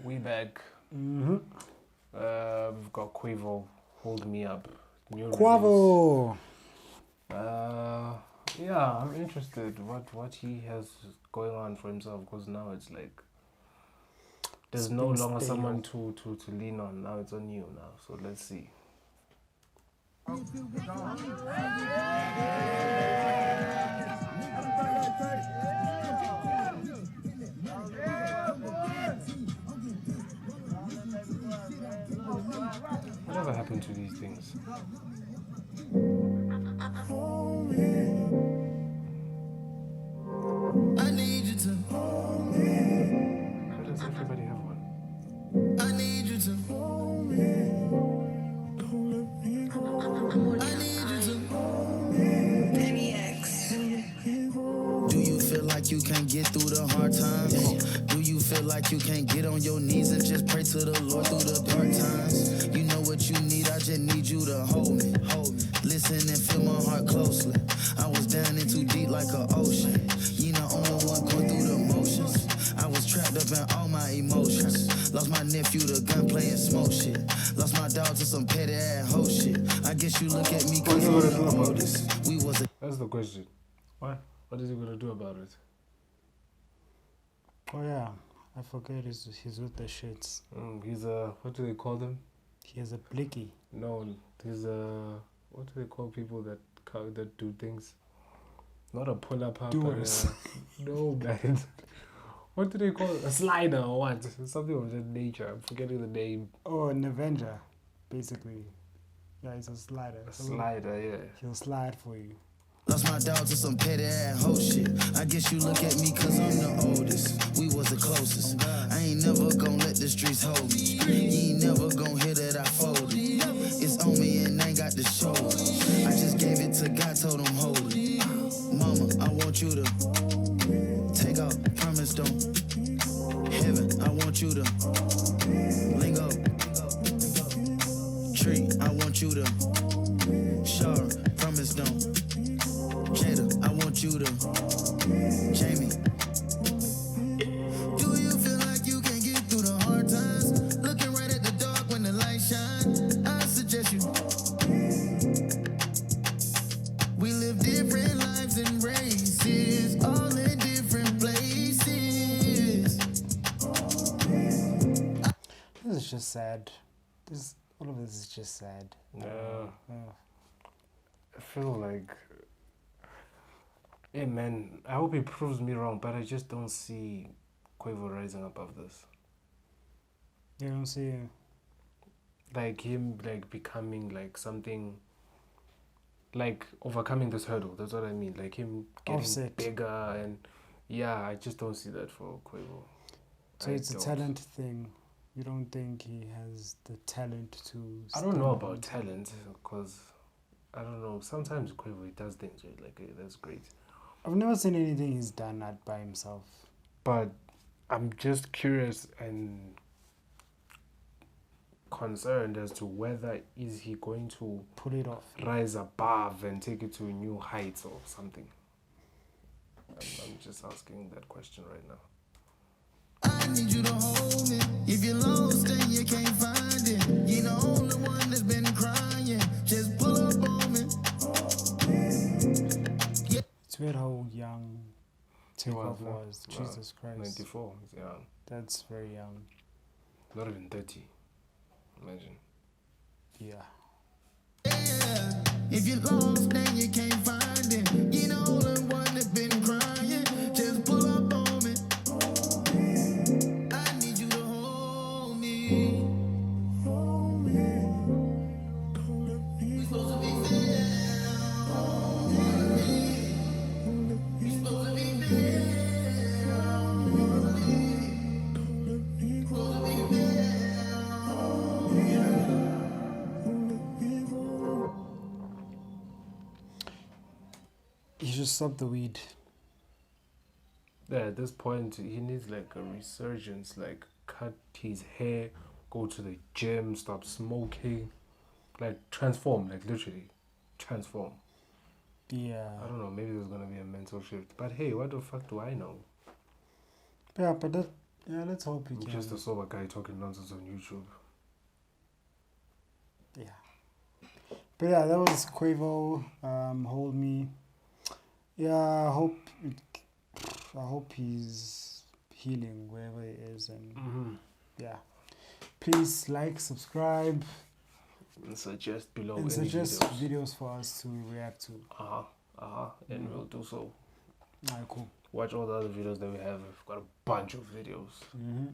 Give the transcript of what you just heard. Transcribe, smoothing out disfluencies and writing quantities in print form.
We back. Mm-hmm. We've got Quavo, Hold Me Up. New Quavo. Yeah, I'm interested what he has going on for himself, because now it's like there's no longer someone to lean on. Now it's on you now. So let's see. Whatever happened to these things? I need you to. Why does everybody have one? I need you to. I need you to. Penny X. Do you feel like you can't get through the hard times? Do you feel like you can't get on your knees and just pray to the Lord through the dark times? You know what you need, I just need you to hold me. Listen and feel my heart closely. I was down in too deep like an ocean. You know, only one going through the motions. I was trapped up in all my emotions. Lost my nephew to gunplay and smoke shit. Lost my dog to some petty ass hoe shit. I guess you look at me cause I'm the oldest. We was a... That's the question. What is he gonna do about it? Oh yeah, I forget he's with the shits. He's a, what do they call them? He has a blicky. No, he's a, what do they call people that do things? Not a pull-up, Doers. No, man. What do they call it? A slider or what? Something of that nature. I'm forgetting the name. Oh, an Avenger, basically. Yeah, he's a slider. A slider, yeah. He'll slide for you. Lost my dog to some petty ass hoe shit. I guess you look at me cause I'm the oldest. We was the closest. I ain't never gon' let the streets hold me. You ain't never gon' hear that I folded. It's on me and I ain't got the show. I just gave it to God, told him hold it. Mama, I want you to take off, promise don't. Heaven, I want you to lingo. Tree, I want you to Shara, promise don't. Jada, I want you to Jamie. Do you feel like you can get through the hard times? Looking right at the dark when the light shine. I suggest you. We live different lives and races, all in different places. This is just sad. All of this is just sad. Yeah. I feel like, hey man, I hope he proves me wrong, but I just don't see Quavo rising above this. You don't see Like him, like becoming like something, like overcoming this hurdle. That's what I mean. Like him getting Offset. bigger, and yeah, I just don't see that for Quavo. So it's a don't. talent thing. You don't think he has the talent to... I don't know about talent, because I don't know. Sometimes Quavo, he does things right, like that's great. I've never seen anything he's done that by himself. But I'm just curious and concerned as to whether is he going to Pull it off. rise above and take it to new heights or something. I'm just asking that question right now. I need you to hold me. If you're lost and you can't find it, you're the only one that's been crying. Just pull up on me. It's weird how young Takeoff no? was. Jesus Christ. 94, he's young. That's very young. Not even 30. Imagine. Yeah. If you're lost and you can't find it, you're the only one that's been crying. Just pull up on me. I need you to hold me. We supposed to be fair. We supposed to be fair. Supposed to be fair. He should stop the weed. Yeah, at this point, he needs like a resurgence, like cut his hair, go to the gym, stop smoking, like transform, like literally transform. Yeah. I don't know, maybe there's gonna be a mental shift. But hey, what the fuck do I know? Yeah, but Yeah, let's hope he I'm can. just a sober guy talking nonsense on YouTube. Yeah. But yeah, that was Quavo. Hold Me. Yeah, I hope he's healing wherever he is, and yeah. Please like, subscribe, And suggest below and any suggest videos. videos for us to react to. And we'll do so. Alright, cool. Watch all the other videos that we have. We've got a bunch of videos. Mm-hmm.